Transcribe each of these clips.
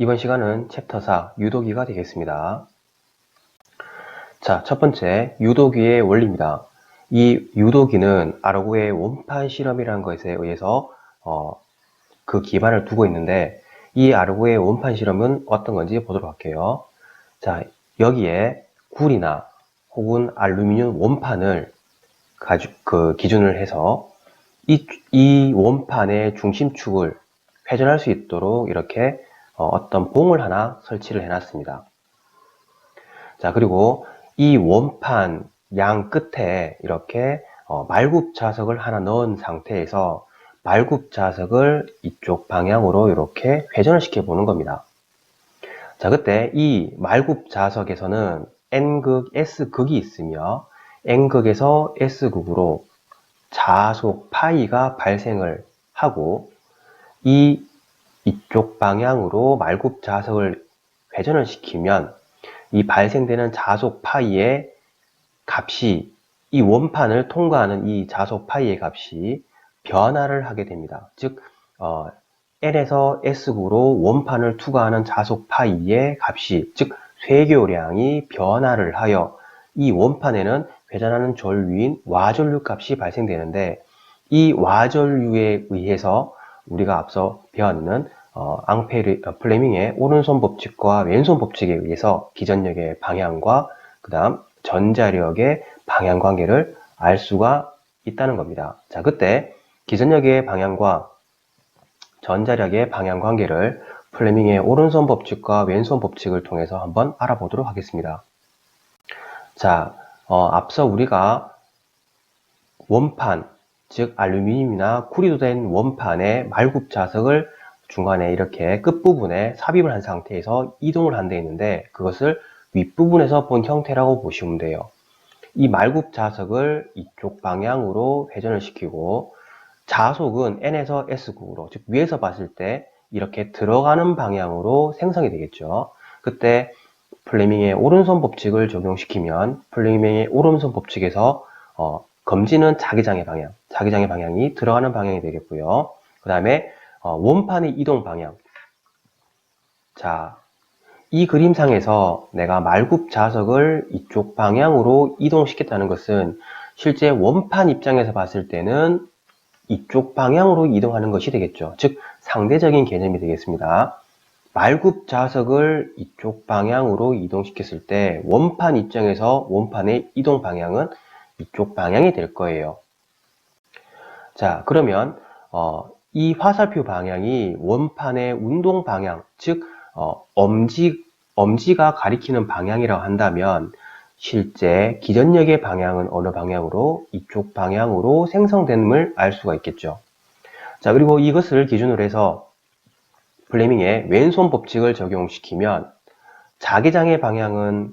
이번 시간은 챕터 4 유도기가 되겠습니다. 자, 첫 번째 유도기의 원리입니다. 이 유도기는 아르고의 원판 실험이라는 것에 의해서 그 기반을 두고 있는데, 이 아르고의 원판 실험은 어떤 건지 보도록 할게요. 자, 여기에 굴이나 혹은 알루미늄 원판을 기준을 해서 이 원판의 중심축을 회전할 수 있도록 이렇게 어떤 봉을 하나 설치를 해놨습니다. 자, 그리고 이 원판 양 끝에 이렇게 말굽 자석을 하나 넣은 상태에서 말굽 자석을 이쪽 방향으로 이렇게 회전을 시켜 보는 겁니다. 자, 그때 이 말굽 자석에서는 N극, S극이 있으며 N극에서 S극으로 자속 파이가 발생을 하고 이쪽 방향으로 말굽 자석을 회전을 시키면 이 발생되는 자속 파이의 값이 이 원판을 통과하는 이 자속 파이의 값이 변화를 하게 됩니다. 즉 N에서 S구로 원판을 투과하는 자속 파이의 값이 즉 쇄교량이 변화를 하여 이 원판에는 회전하는 전류인 와전류 값이 발생되는데, 이 와전류에 의해서 우리가 앞서 배웠는 플레밍의 오른손 법칙과 왼손 법칙에 의해서 기전력의 방향과 그 다음 전자력의 방향 관계를 알 수가 있다는 겁니다. 자, 그때 기전력의 방향과 전자력의 방향 관계를 플레밍의 오른손 법칙과 왼손 법칙을 통해서 한번 알아보도록 하겠습니다. 자, 앞서 우리가 원판, 즉 알루미늄이나 구리로 된 원판에 말굽 자석을 중간에 이렇게 끝부분에 삽입을 한 상태에서 이동을 한데 있는데, 그것을 윗부분에서 본 형태라고 보시면 돼요. 이 말굽 자석을 이쪽 방향으로 회전을 시키고 자속은 N에서 S극으로, 즉 위에서 봤을 때 이렇게 들어가는 방향으로 생성이 되겠죠. 그때 플레밍의 오른손 법칙을 적용시키면 플레밍의 오른손 법칙에서 검지는 자기장의 방향이 들어가는 방향이 되겠고요. 그 다음에 원판의 이동 방향. 자, 이 그림상에서 내가 말굽 자석을 이쪽 방향으로 이동시켰다는 것은 실제 원판 입장에서 봤을 때는 이쪽 방향으로 이동하는 것이 되겠죠. 즉 상대적인 개념이 되겠습니다. 말굽 자석을 이쪽 방향으로 이동시켰을 때 원판 입장에서 원판의 이동 방향은 이쪽 방향이 될 거예요. 자, 그러면 이 화살표 방향이 원판의 운동 방향, 즉 엄지가 가리키는 방향이라고 한다면 실제 기전력의 방향은 어느 방향으로? 이쪽 방향으로 생성됨을 알 수가 있겠죠. 자, 그리고 이것을 기준으로 해서 플레밍의 왼손 법칙을 적용시키면 자기장의 방향은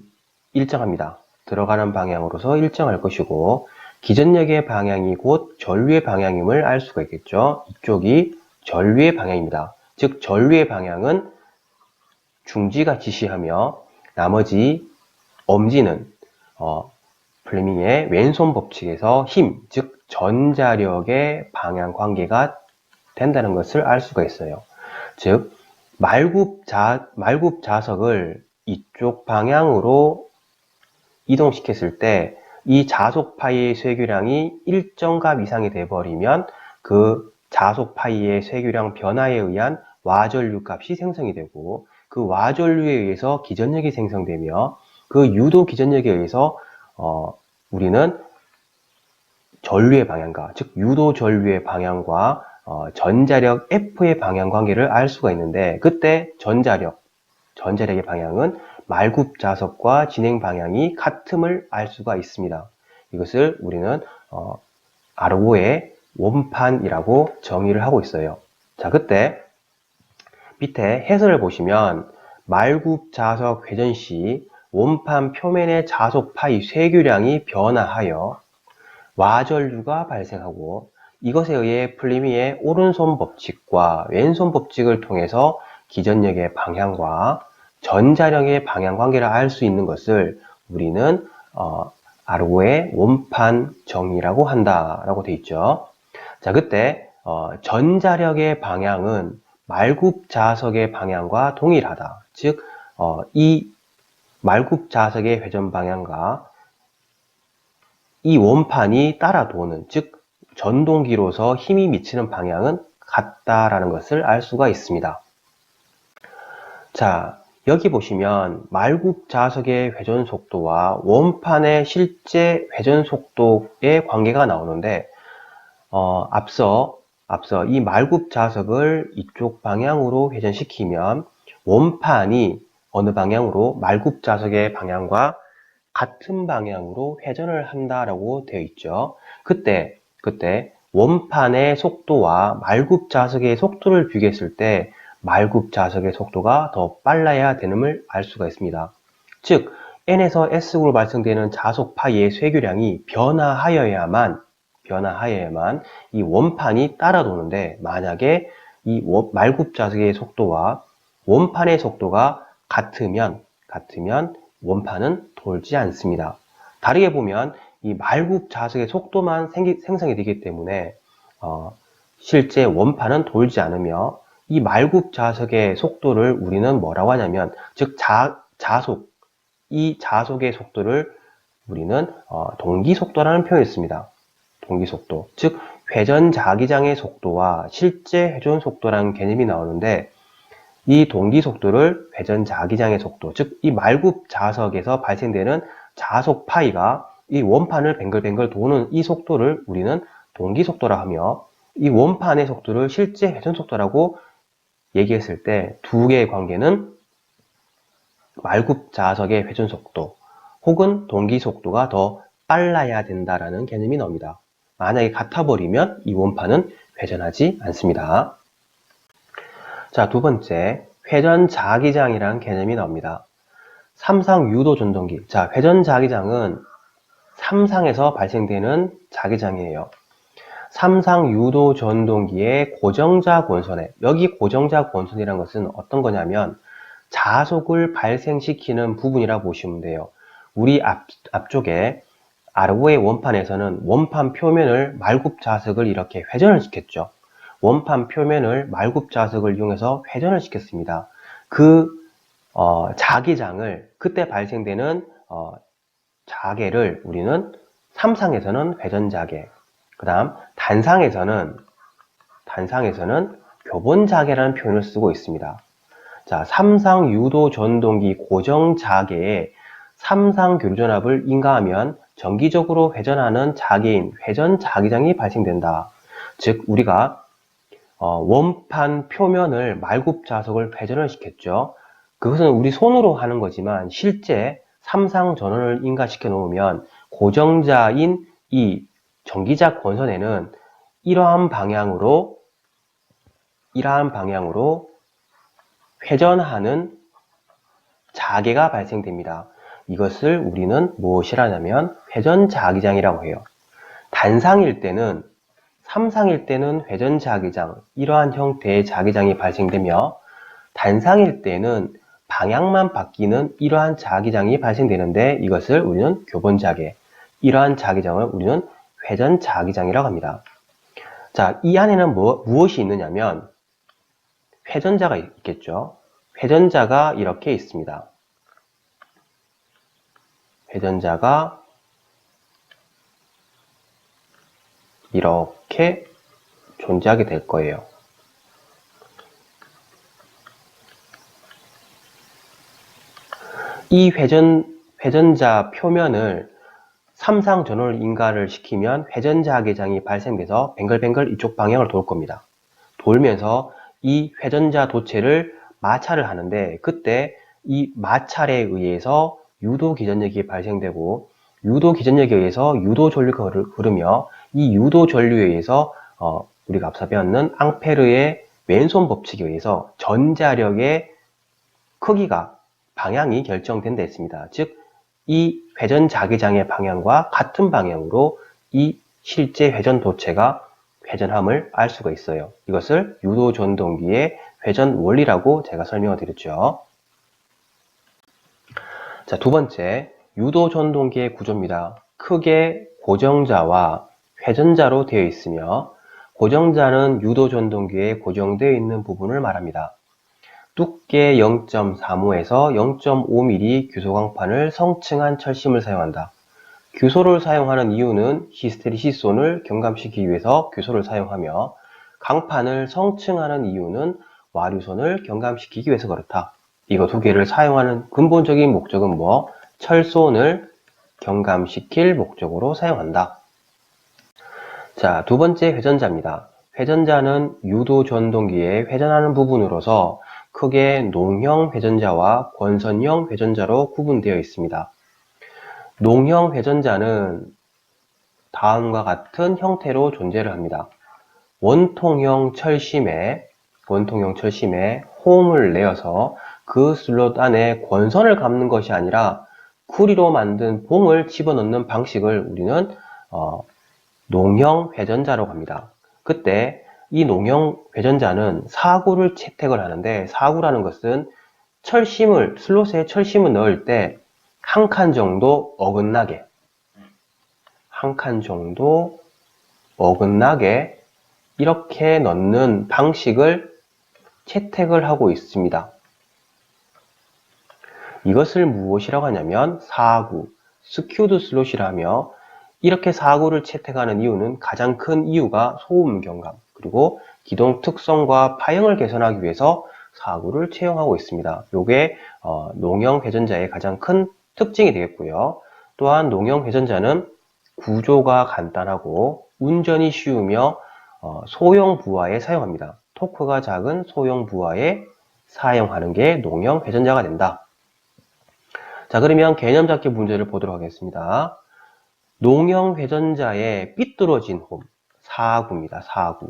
일정합니다. 들어가는 방향으로서 일정할 것이고, 기전력의 방향이 곧 전류의 방향임을 알 수가 있겠죠. 이쪽이 전류의 방향입니다. 즉 전류의 방향은 중지가 지시하며 나머지 엄지는 플레밍의 왼손 법칙에서 힘, 즉 전자력의 방향 관계가 된다는 것을 알 수가 있어요. 즉 말굽 자석을 이쪽 방향으로 이동시켰을 때 이 자속 파이의 쇄교량이 일정 값 이상이 돼버리면 그 자속 파이의 쇄교량 변화에 의한 와전류 값이 생성이 되고, 그 와전류에 의해서 기전력이 생성되며 그 유도 기전력에 의해서 우리는 전류의 방향과, 즉 유도 전류의 방향과 전자력 F의 방향 관계를 알 수가 있는데, 그때 전자력의 방향은 말굽 자석과 진행 방향이 같음을 알 수가 있습니다. 이것을 우리는 아르고의 원판이라고 정의를 하고 있어요. 자, 그때 밑에 해설을 보시면 말굽 자석 회전 시 원판 표면의 자속 파이 쇄교량이 변화하여 와전류가 발생하고, 이것에 의해 플레밍의 오른손 법칙과 왼손 법칙을 통해서 기전력의 방향과 전자력의 방향 관계를 알 수 있는 것을 우리는 아르고의 원판 정의라고 한다라고 되어 있죠. 자, 그때 전자력의 방향은 말굽 자석의 방향과 동일하다. 즉, 이 말굽 자석의 회전 방향과 이 원판이 따라 도는, 즉 전동기로서 힘이 미치는 방향은 같다라는 것을 알 수가 있습니다. 자, 여기 보시면 말굽 자석의 회전 속도와 원판의 실제 회전 속도의 관계가 나오는데, 앞서 이 말굽 자석을 이쪽 방향으로 회전시키면 원판이 어느 방향으로 말굽 자석의 방향과 같은 방향으로 회전을 한다라고 되어 있죠. 그때 원판의 속도와 말굽 자석의 속도를 비교했을 때 말굽 자석의 속도가 더 빨라야 되는을 알 수가 있습니다. 즉, n에서 s으로 발생되는 자속 파이의 쇄교량이 변화하여야만 이 원판이 따라 도는데, 만약에 이 말굽 자석의 속도와 원판의 속도가 같으면 원판은 돌지 않습니다. 다르게 보면 이 말굽 자석의 속도만 생성이 되기 때문에 실제 원판은 돌지 않으며, 이 말굽 자석의 속도를 우리는 뭐라고 하냐면, 즉 이 자속의 속도를 우리는 동기속도라는 표현을 씁니다. 동기속도, 즉 회전 자기장의 속도와 실제 회전 속도라는 개념이 나오는데, 이 동기속도를 회전 자기장의 속도, 즉 이 말굽 자석에서 발생되는 자속 파이가 이 원판을 뱅글뱅글 도는 이 속도를 우리는 동기속도라 하며, 이 원판의 속도를 실제 회전 속도라고 얘기했을 때 두 개의 관계는 말굽 자석의 회전 속도 혹은 동기 속도가 더 빨라야 된다라는 개념이 나옵니다. 만약에 같아버리면 이 원판은 회전하지 않습니다. 자, 두 번째, 회전 자기장이라는 개념이 나옵니다. 삼상 유도 전동기. 자, 회전 자기장은 삼상에서 발생되는 자기장이에요. 삼상 유도 전동기의 고정자 권선에, 여기 고정자 권선이라는 것은 어떤 거냐면 자속을 발생시키는 부분이라고 보시면 돼요. 우리 앞쪽에 아르고의 원판에서는 원판 표면을 말굽 자석을 이렇게 회전을 시켰죠. 원판 표면을 말굽 자석을 이용해서 회전을 시켰습니다. 그 자기장을, 그때 발생되는 자계를 우리는 삼상에서는 회전자계, 그 다음 단상에서는 교본자계라는 표현을 쓰고 있습니다. 자, 삼상 유도 전동기 고정자계에 삼상 교류전압을 인가하면 정기적으로 회전하는 자계인 회전 자기장이 발생된다. 즉, 우리가 원판 표면을 말굽 자석을 회전을 시켰죠. 그것은 우리 손으로 하는 거지만 실제 삼상 전원을 인가시켜 놓으면 고정자인 이 전기자 권선에는 이러한 방향으로 회전하는 자계가 발생됩니다. 이것을 우리는 무엇이라냐면 회전 자기장이라고 해요. 단상일 때는, 삼상일 때는 회전 자기장, 이러한 형태의 자기장이 발생되며, 단상일 때는 방향만 바뀌는 이러한 자기장이 발생되는데, 이것을 우리는 교본자계, 이러한 자기장을 우리는 회전 자기장이라고 합니다. 자, 이 안에는 무엇이 있느냐면 회전자가 있겠죠. 회전자가 이렇게 있습니다. 회전자가 이렇게 존재하게 될 거예요. 이 회전자 표면을 삼상 전원을 인가를 시키면 회전자계장이 발생돼서 뱅글뱅글 이쪽 방향을 돌 겁니다. 돌면서 이 회전자 도체를 마찰을 하는데, 그때 이 마찰에 의해서 유도 기전력이 발생되고, 유도 기전력에 의해서 유도 전류가 흐르며, 이 유도 전류에 의해서 우리가 앞서 배웠는 앙페르의 왼손 법칙에 의해서 전자력의 크기가, 방향이 결정된다 했습니다. 즉, 이 회전 자기장의 방향과 같은 방향으로 이 실제 회전 도체가 회전함을 알 수가 있어요. 이것을 유도 전동기의 회전 원리라고 제가 설명을 드렸죠. 자, 두 번째, 유도 전동기의 구조입니다. 크게 고정자와 회전자로 되어 있으며, 고정자는 유도 전동기에 고정되어 있는 부분을 말합니다. 두께 0.35에서 0.5mm 규소광판을 성층한 철심을 사용한다. 규소를 사용하는 이유는 히스테리시손을 경감시키기 위해서 규소를 사용하며 강판을 성층하는 이유는 와류선을 경감시키기 위해서 그렇다. 이거 두 개를 사용하는 근본적인 목적은 뭐? 철손을 경감시킬 목적으로 사용한다. 자, 두 번째 회전자입니다. 회전자는 유도 전동기에 회전하는 부분으로서 크게 농형 회전자와 권선형 회전자로 구분되어 있습니다. 농형 회전자는 다음과 같은 형태로 존재를 합니다. 원통형 철심에 홈을 내어서 그 슬롯 안에 권선을 감는 것이 아니라 구리로 만든 봉을 집어넣는 방식을 우리는 농형 회전자라고 합니다. 그때 이 농형 회전자는 사구를 채택을 하는데, 사구라는 것은 슬롯에 철심을 넣을 때 한 칸 정도 어긋나게 이렇게 넣는 방식을 채택을 하고 있습니다. 이것을 무엇이라고 하냐면 사구, 스큐드 슬롯이라 하며, 이렇게 사구를 채택하는 이유는 가장 큰 이유가 소음 경감, 그리고 기동 특성과 파형을 개선하기 위해서 사구를 채용하고 있습니다. 이게 농형 회전자의 가장 큰 특징이 되겠고요. 또한 농형 회전자는 구조가 간단하고 운전이 쉬우며 소형 부하에 사용합니다. 토크가 작은 소형 부하에 사용하는 게 농형 회전자가 된다. 자, 그러면 개념 잡기 문제를 보도록 하겠습니다. 농형 회전자의 삐뚤어진 홈, 사구입니다. 사구.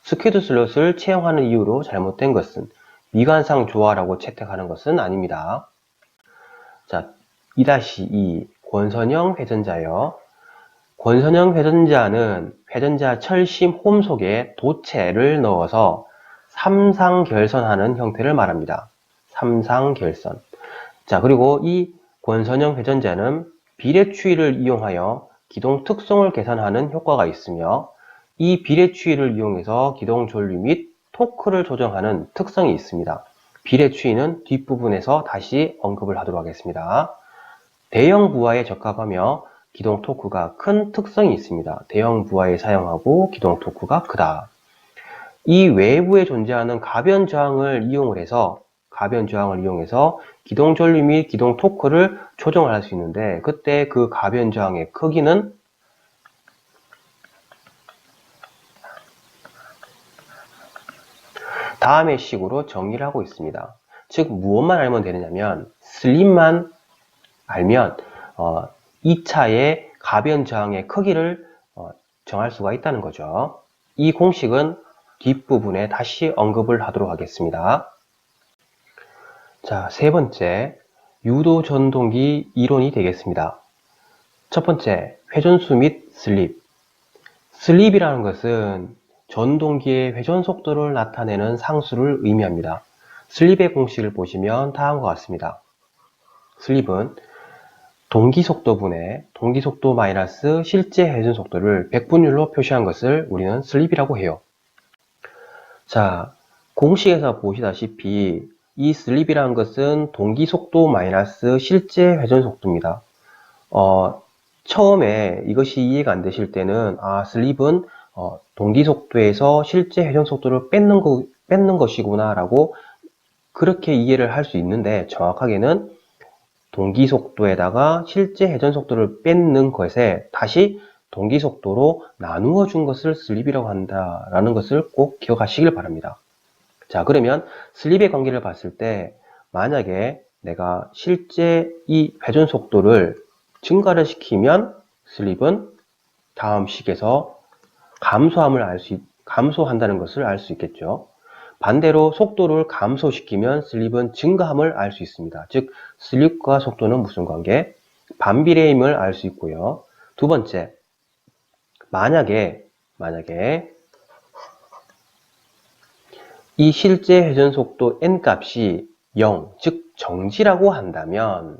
스퀴드 슬롯을 채용하는 이유로 잘못된 것은 미관상 조화라고 채택하는 것은 아닙니다. 자, 2-2 권선형 회전자요. 권선형 회전자는 회전자 철심 홈 속에 도체를 넣어서 삼상결선하는 형태를 말합니다. 삼상결선. 자, 그리고 이 권선형 회전자는 비례추위를 이용하여 기동 특성을 개선하는 효과가 있으며, 이 비례추위를 이용해서 기동 전류 및 토크를 조정하는 특성이 있습니다. 비례추위는 뒷부분에서 다시 언급을 하도록 하겠습니다. 대형 부하에 적합하며 기동 토크가 큰 특성이 있습니다. 대형 부하에 사용하고 기동 토크가 크다. 이 외부에 존재하는 가변 저항을 이용을 해서 기동 전류 및 기동 토크를 조정을 할 수 있는데, 그때 그 가변 저항의 크기는 다음의 식으로 정의를 하고 있습니다. 즉, 무엇만 알면 되느냐면, 슬립만 알면 2차의 가변 저항의 크기를 정할 수가 있다는 거죠. 이 공식은 뒷부분에 다시 언급을 하도록 하겠습니다. 자, 세 번째, 유도 전동기 이론이 되겠습니다. 첫 번째, 회전수 및 슬립. 슬립이라는 것은 전동기의 회전 속도를 나타내는 상수를 의미합니다. 슬립의 공식을 보시면 다음과 같습니다. 슬립은 동기속도분의 동기속도 마이너스 실제 회전 속도를 백분율로 표시한 것을 우리는 슬립이라고 해요. 자, 공식에서 보시다시피 이 슬립이라는 것은 동기속도 마이너스 실제 회전 속도입니다. 처음에 이것이 이해가 안 되실 때는 슬립은 동기속도에서 실제 회전 속도를 뺏는 것이구나 라고 그렇게 이해를 할 수 있는데, 정확하게는 동기속도에다가 실제 회전 속도를 뺏는 것에 다시 동기속도로 나누어 준 것을 슬립이라고 한다라는 것을 꼭 기억하시길 바랍니다. 자, 그러면 슬립의 관계를 봤을 때, 만약에 내가 실제 이 회전 속도를 증가를 시키면 슬립은 다음 식에서 감소한다는 것을 알 수 있겠죠. 반대로 속도를 감소시키면 슬립은 증가함을 알 수 있습니다. 즉, 슬립과 속도는 무슨 관계? 반비례임을 알 수 있고요. 두 번째, 만약에 이 실제 회전 속도 n 값이 0, 즉 정지라고 한다면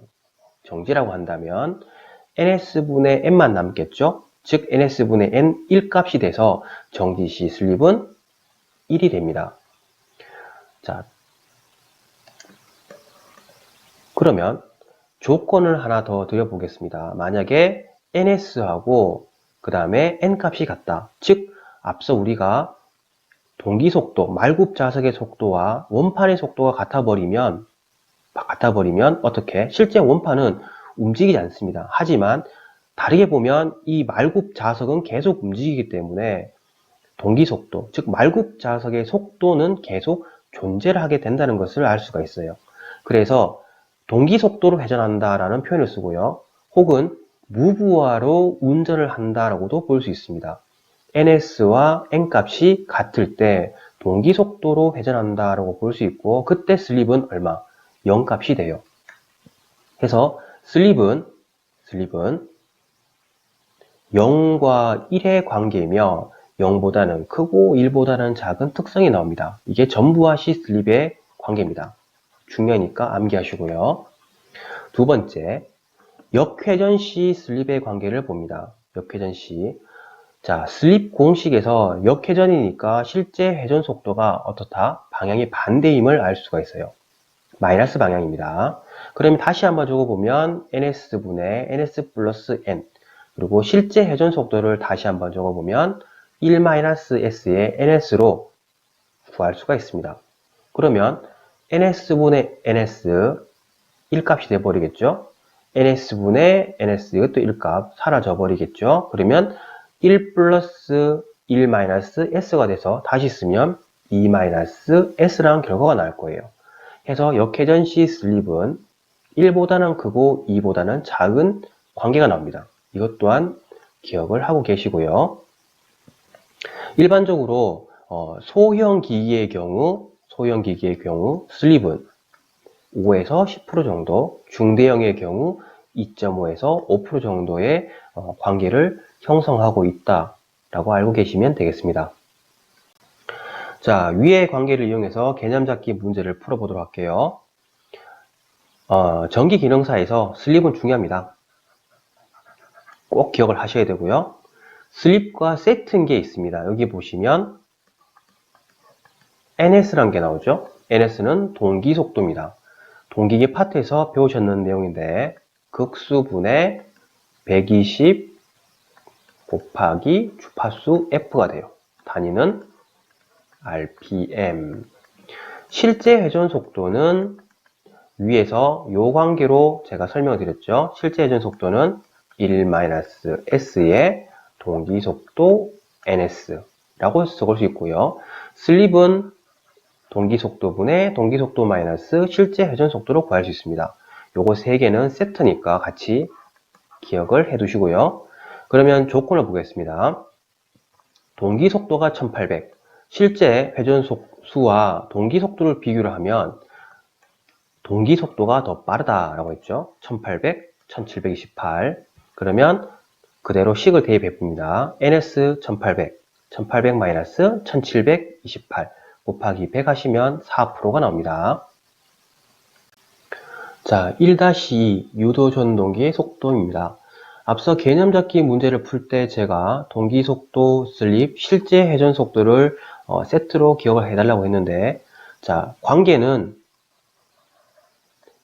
ns분의 n만 남겠죠? 즉 ns분의 n 1값이 돼서 정지시 슬립은 1이 됩니다. 자, 그러면 조건을 하나 더 드려보겠습니다. 만약에 ns하고 그 다음에 n값이 같다. 즉 앞서 우리가 동기속도, 말굽자석의 속도와 원판의 속도가 같아버리면 어떻게? 실제 원판은 움직이지 않습니다. 하지만 다르게 보면 이 말굽자석은 계속 움직이기 때문에 동기속도, 즉 말굽자석의 속도는 계속 존재를 하게 된다는 것을 알 수가 있어요. 그래서 동기속도로 회전한다라는 표현을 쓰고요. 혹은 무부하로 운전을 한다라고도 볼 수 있습니다. ns와 n값이 같을 때 동기속도로 회전한다라고 볼 수 있고, 그때 슬립은 얼마? 0값이 돼요. 해서 슬립은 0과 1의 관계이며 0보다는 크고 1보다는 작은 특성이 나옵니다. 이게 전부와 시 슬립의 관계입니다. 중요하니까 암기하시고요. 두 번째, 역회전 시 슬립의 관계를 봅니다. 역회전 시. 자, 슬립 공식에서 역회전이니까 실제 회전 속도가 어떻다? 방향이 반대임을 알 수가 있어요. 마이너스 방향입니다. 그러면 다시 한번 적어보면 ns분의 ns 플러스 n, 그리고 실제 회전 속도를 다시 한번 적어보면 1-s의 ns로 구할 수가 있습니다. 그러면 ns분의 ns 1값이 돼버리겠죠. ns분의 ns 이것도 1값 사라져 버리겠죠. 그러면 1 플러스 1 마이너스 s가 돼서 다시 쓰면 2 마이너스 s라는 결과가 나올 거예요. 해서 역회전 시 슬립은 1보다는 크고 2보다는 작은 관계가 나옵니다. 이것 또한 기억을 하고 계시고요. 일반적으로 소형 기기의 경우 슬립은 5에서 10% 정도, 중대형의 경우 2.5에서 5% 정도의 관계를 형성하고 있다라고 알고 계시면 되겠습니다. 자, 위의 관계를 이용해서 개념 잡기 문제를 풀어보도록 할게요. 전기 기능사에서 슬립은 중요합니다. 꼭 기억을 하셔야 되고요. 슬립과 세트인 게 있습니다. 여기 보시면 ns라는 게 나오죠. ns는 동기속도입니다. 동기계 파트에서 배우셨는 내용인데 극수분의 120 곱하기 주파수 F가 돼요. 단위는 RPM. 실제 회전 속도는 위에서 요 관계로 제가 설명을 드렸죠. 실제 회전 속도는 1-s의 동기속도 ns라고 적을 수 있고요. 슬립은 동기속도분의 동기속도 마이너스 실제 회전 속도로 구할 수 있습니다. 요거 세 개는 세트니까 같이 기억을 해 두시고요. 그러면 조건을 보겠습니다. 동기속도가 1800, 실제 회전 속수와 동기속도를 비교를 하면 동기속도가 더 빠르다라고 했죠. 1800, 1728. 그러면 그대로 식을 대입해 봅니다. ns 1800, 1800 마이너스 1728 곱하기 100 하시면 4%가 나옵니다. 자, 1-2 유도 전동기의 속도입니다. 앞서 개념 잡기 문제를 풀 때 제가 동기속도, 슬립, 실제 회전 속도를 세트로 기억을 해달라고 했는데, 자, 관계는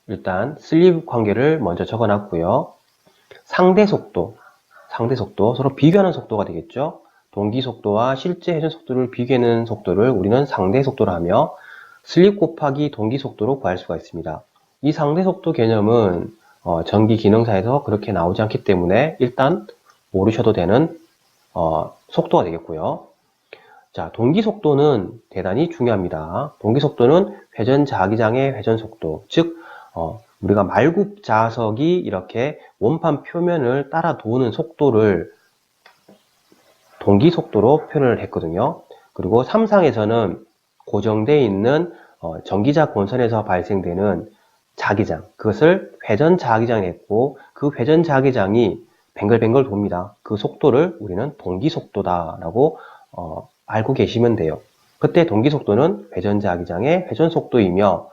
일단 슬립 관계를 먼저 적어놨고요. 상대 속도 서로 비교하는 속도가 되겠죠. 동기 속도와 실제 회전 속도를 비교하는 속도를 우리는 상대 속도로 하며 슬립 곱하기 동기 속도로 구할 수가 있습니다. 이 상대 속도 개념은 전기 기능사에서 그렇게 나오지 않기 때문에 일단 모르셔도 되는 속도가 되겠고요. 자, 동기 속도는 대단히 중요합니다. 동기 속도는 회전 자기장의 회전 속도, 즉 우리가 말굽 자석이 이렇게 원판 표면을 따라 도는 속도를 동기 속도로 표현을 했거든요. 그리고 3상에서는 고정되어 있는 전기자 본선에서 발생되는 자기장, 그것을 회전 자기장이 했고, 그 회전 자기장이 뱅글뱅글 돕니다. 그 속도를 우리는 동기 속도다라고 알고 계시면 돼요. 그때 동기 속도는 회전 자기장의 회전 속도이며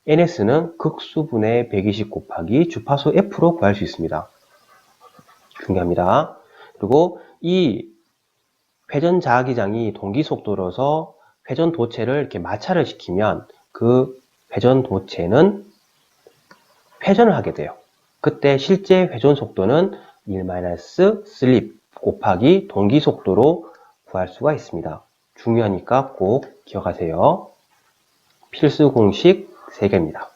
ns는 극수분의 120 곱하기 주파수 f로 구할 수 있습니다. 중요합니다. 그리고 이 회전 자기장이 동기 속도로서 회전 도체를 이렇게 마찰을 시키면 그 회전 도체는 회전을 하게 돼요. 그때 실제 회전 속도는 1 슬립 곱하기 동기 속도로 구할 수가 있습니다. 중요하니까 꼭 기억하세요. 필수 공식 3개입니다.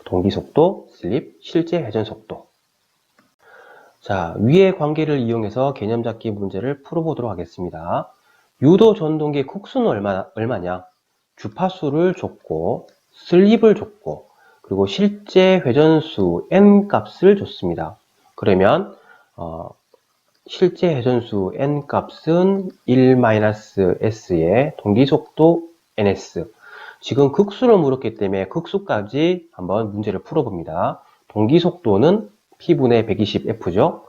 동기 속도, 슬립, 실제 회전 속도. 자, 위의 관계를 이용해서 개념 잡기 문제를 풀어보도록 하겠습니다. 유도 전동기 콕수는 얼마냐? 주파수를 줬고, 슬립을 줬고, 그리고 실제 회전수 n 값을 줬습니다. 그러면 실제 회전수 n 값은 1-s의 동기속도 ns. 지금 극수를 물었기 때문에 극수까지 한번 문제를 풀어봅니다. 동기속도는 p분의 120f죠.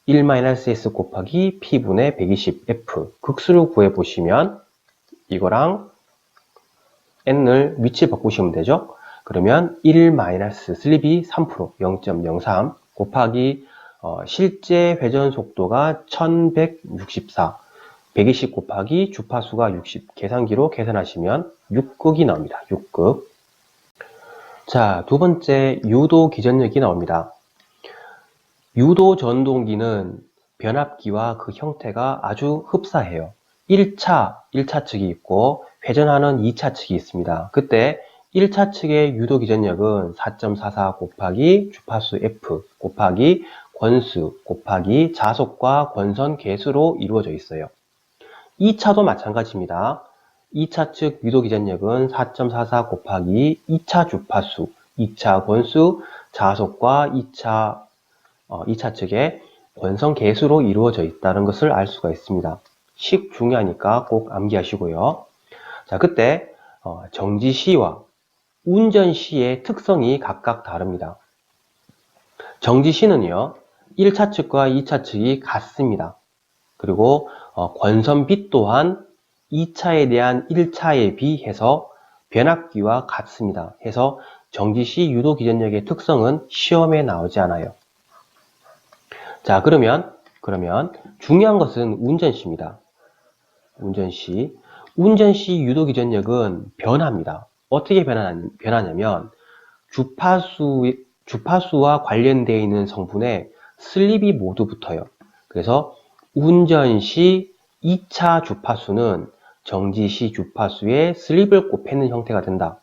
1-s 곱하기 p분의 120f. 극수를 구해보시면 이거랑 n을 위치 바꾸시면 되죠. 그러면 1- 슬립이 3%, 0.03 곱하기 실제 회전 속도가 1164, 120 곱하기 주파수가 60, 계산기로 계산하시면 6극이 나옵니다. 6극. 자, 두 번째 유도 기전력이 나옵니다. 유도 전동기는 변압기와 그 형태가 아주 흡사해요. 1차 측이 있고 회전하는 2차 측이 있습니다. 그때 1차 측의 유도 기전력은 4.44 곱하기 주파수 F 곱하기 권수 곱하기 자속과 권선 개수로 이루어져 있어요. 2차도 마찬가지입니다. 2차 측 유도 기전력은 4.44 곱하기 2차 주파수, 2차 권수, 자속과 2차 측의 권선 개수로 이루어져 있다는 것을 알 수가 있습니다. 식 중요하니까 꼭 암기하시고요. 자, 그때 정지 시와 운전 시의 특성이 각각 다릅니다. 정지 시는요, 1차 측과 2차 측이 같습니다. 그리고 권선비 또한 2차에 대한 1차에 비해서 변압기와 같습니다. 해서 정지시 유도 기전력의 특성은 시험에 나오지 않아요. 자, 그러면 중요한 것은 운전시입니다. 운전시 유도 기전력은 변합니다. 어떻게 변하냐면 주파수와 관련되어 있는 성분에 슬립이 모두 붙어요. 그래서 운전시 2차 주파수는 정지시 주파수에 슬립을 곱해는 형태가 된다.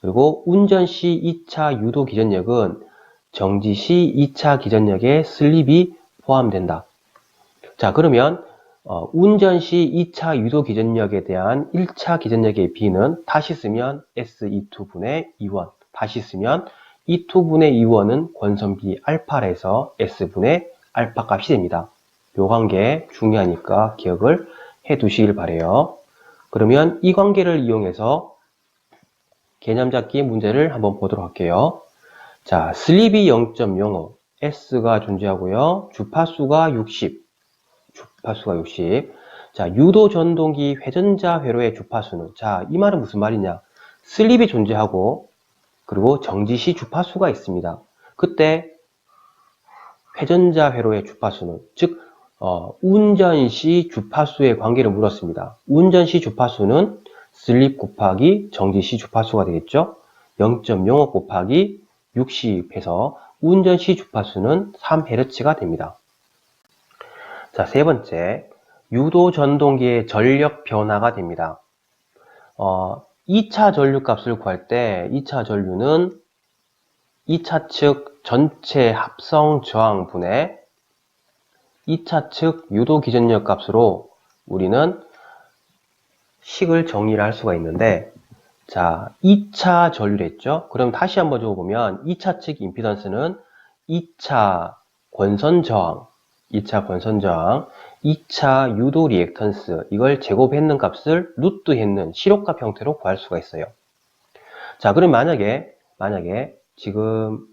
그리고 운전시 2차 유도 기전력은 정지시 2차 기전력에 슬립이 포함된다. 자, 그러면 운전시 2차 유도 기전력에 대한 1차 기전력의 B는 다시 쓰면 S22분의 2원, 다시 쓰면 2분의 2원은 권선비 알파에서 S분의 알파 값이 됩니다. 이 관계 중요하니까 기억을 해 두시길 바래요. 그러면 이 관계를 이용해서 개념 잡기 문제를 한번 보도록 할게요. 자, 슬립이 0.05, S가 존재하고요. 주파수가 60. 자, 유도 전동기 회전자 회로의 주파수는, 자, 이 말은 무슨 말이냐? 슬립이 존재하고 그리고 정지시 주파수가 있습니다. 그때 회전자 회로의 주파수는, 즉 운전시 주파수의 관계를 물었습니다. 운전시 주파수는 슬립 곱하기 정지시 주파수가 되겠죠? 0.05 곱하기 60해서 운전시 주파수는 3Hz가 됩니다. 자, 세 번째, 유도 전동기의 전력 변화가 됩니다. 2차 전류 값을 구할 때 2차 전류는 2차 측 전체 합성 저항분의 2차 측 유도 기전력 값으로 우리는 식을 정리를 할 수가 있는데, 자, 2차 전류랬죠? 그럼 다시 한번 적어보면 2차 측 임피던스는 2차 권선 저항, 2차 유도 리액턴스, 이걸 제곱했는 값을 루트했는 시록값 형태로 구할 수가 있어요. 자, 그럼 만약에 지금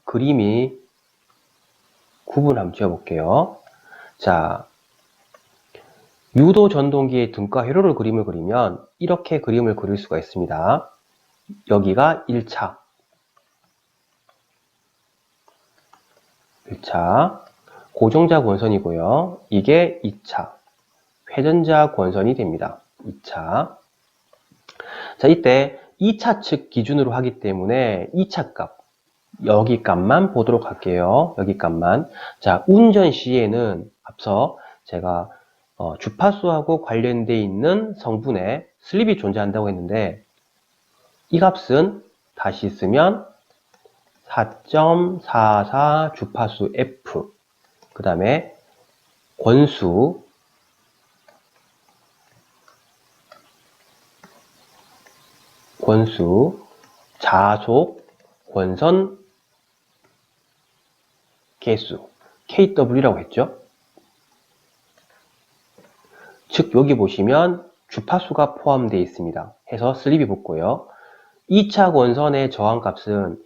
그림이 구분 한번 지어볼게요. 자, 유도 전동기의 등가 회로를 그림을 그리면 이렇게 그림을 그릴 수가 있습니다. 여기가 1차, 고정자 권선이고요. 이게 2차 회전자 권선이 됩니다. 2차. 자, 이때 2차 측 기준으로 하기 때문에 2차 값, 여기 값만 보도록 할게요. 여기 값만. 자, 운전 시에는 앞서 제가 주파수하고 관련되어 있는 성분에 슬립이 존재한다고 했는데 이 값은 다시 쓰면 4.44 주파수 F, 그 다음에 권수 자속 권선 개수 KW라고 했죠. 즉 여기 보시면 주파수가 포함되어 있습니다. 해서 슬립이 붙고요. 2차 권선의 저항값은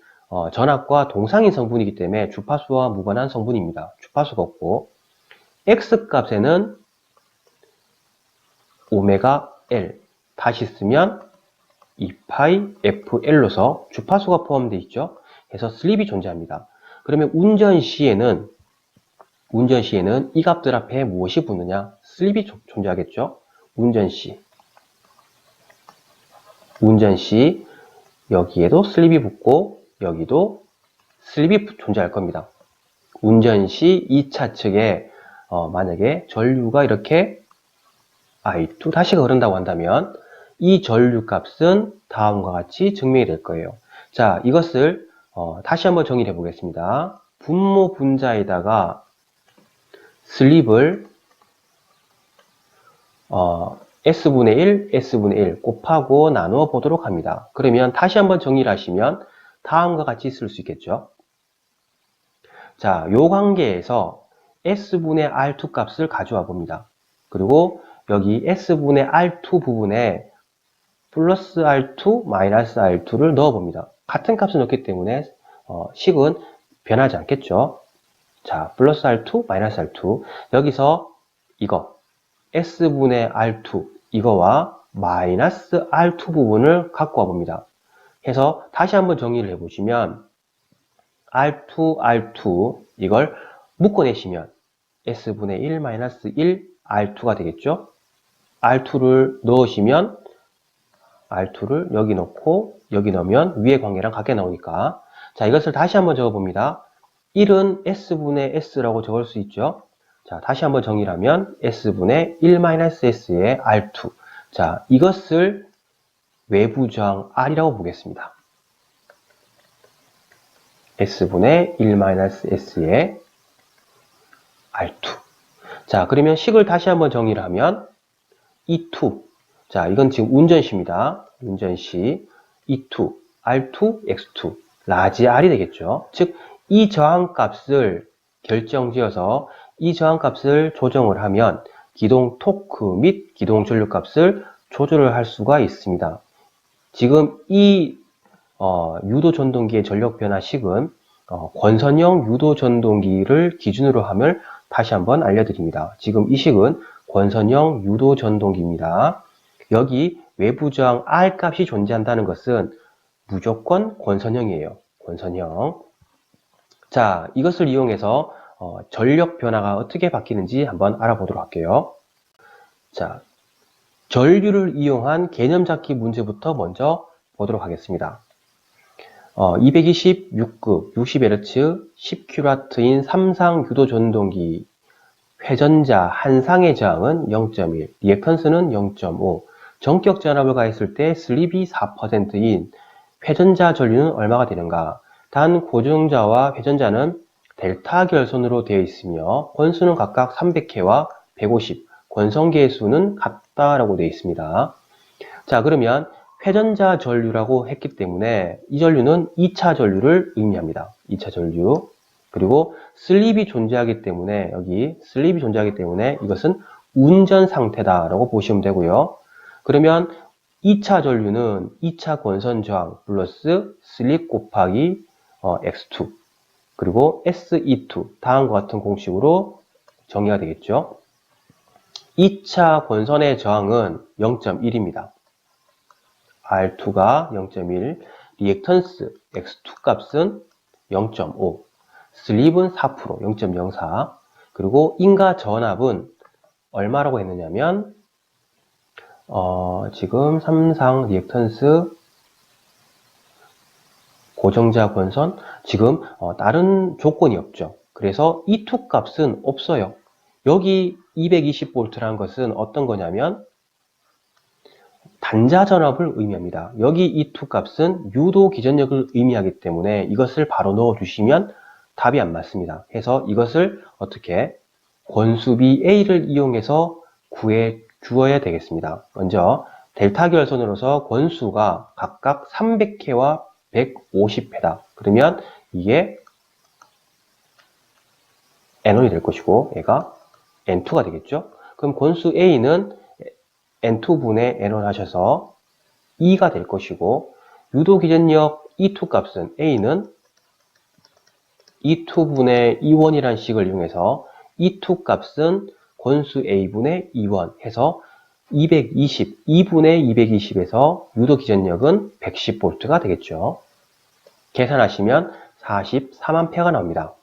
전압과 동상인 성분이기 때문에 주파수와 무관한 성분입니다. 주파수가 없고 X값에는 오메가 L, 다시 쓰면 2파이 FL로서 주파수가 포함되어 있죠. 그래서 슬립이 존재합니다. 그러면 운전 시에는 이 값들 앞에 무엇이 붙느냐? 슬립이 존재하겠죠. 운전 시 여기에도 슬립이 붙고 여기도 슬립이 존재할 겁니다. 운전 시 2차 측에 만약에 전류가 이렇게 I2 다시가 흐른다고 한다면 이 전류 값은 다음과 같이 증명이 될 거예요. 자, 이것을 다시 한번 정의를 해보겠습니다. 분모 분자에다가 슬립을 S분의 1, S분의 1 곱하고 나누어 보도록 합니다. 그러면 다시 한번 정리를 하시면 다음과 같이 쓸 수 있겠죠. 자, 요 관계에서 S분의 R2 값을 가져와 봅니다. 그리고 여기 S분의 R2 부분에 플러스 R2, 마이너스 R2를 넣어 봅니다. 같은 값을 넣기 때문에 식은 변하지 않겠죠. 자, 플러스 R2, 마이너스 R2. 여기서 이거 S분의 R2 이거와 마이너스 R2 부분을 갖고 와 봅니다. 해서 다시 한번 정리를 해보시면 R2 이걸 묶어내시면 S분의 1 마이너스 1 R2가 되겠죠. R2를 넣으시면 R2를 여기 넣고 여기 넣으면 위의 관계랑 같게 나오니까 자, 이것을 다시 한번 적어봅니다. 1은 S분의 S라고 적을 수 있죠. 자, 다시 한번 정리를 하면 S분의 1-S의 R2. 자, 이것을 외부 저항 R이라고 보겠습니다. S분의 1-S의 R2. 자, 그러면 식을 다시 한번 정리를 하면 E2. 자, 이건 지금 운전시입니다. 운전시 E2, R2, X2, 라지 R이 되겠죠. 즉, 이 저항값을 결정지어서 이 저항값을 조정을 하면 기동 토크 및 기동 전류값을 조절을 할 수가 있습니다. 지금 이 유도 전동기의 전력 변화식은 권선형 유도 전동기를 기준으로 함을 다시 한번 알려드립니다. 지금 이 식은 권선형 유도 전동기입니다. 여기 외부 저항 R 값이 존재한다는 것은 무조건 권선형이에요. 권선형. 자, 이것을 이용해서 전력 변화가 어떻게 바뀌는지 한번 알아보도록 할게요. 자, 전류를 이용한 개념 잡기 문제부터 먼저 보도록 하겠습니다. 226급 60Hz 10kW인 삼상 유도 전동기 회전자 한 상의 저항은 0.1, 리액턴스는 0.5, 전격 전압을 가했을 때 슬립이 4%인 회전자 전류는 얼마가 되는가? 단 고정자와 회전자는 델타 결선으로 되어 있으며 권수는 각각 300회와 150, 권성계의 수는 같다라고 되어 있습니다. 자, 그러면 회전자 전류라고 했기 때문에 이 전류는 2차 전류를 의미합니다. 2차 전류. 그리고 슬립이 존재하기 때문에 여기 슬립이 존재하기 때문에 이것은 운전 상태다라고 보시면 되고요. 그러면 2차 전류는 2차 권선 저항 플러스 슬립 곱하기 X2 그리고 SE2 다음과 같은 공식으로 정의가 되겠죠. 2차 권선의 저항은 0.1입니다. R2가 0.1, 리액턴스 X2 값은 0.5, 슬립은 4%, 0.04. 그리고 인가 전압은 얼마라고 했느냐면 지금 삼상 리액턴스 고정자 권선 지금 다른 조건이 없죠. 그래서 E2 값은 없어요. 여기 220V라는 것은 어떤 거냐면 단자 전압을 의미합니다. 여기 E2 값은 유도 기전력을 의미하기 때문에 이것을 바로 넣어 주시면 답이 안 맞습니다. 해서 이것을 어떻게 권수비 A를 이용해서 구해 주어야 되겠습니다. 먼저 델타 결선으로서 권수가 각각 300회와 150회다. 그러면 이게 N1이 될 것이고 얘가 N2가 되겠죠. 그럼 권수 A는 N2분의 N1 하셔서 2가 될 것이고 유도 기전력 E2 값은 A는 E2분의 E1이라는 식을 이용해서 E2 값은 권수 A분의 E1 해서 220, 2분의 220에서 유도 기전력은 110V가 되겠죠. 계산하시면 44A가 나옵니다.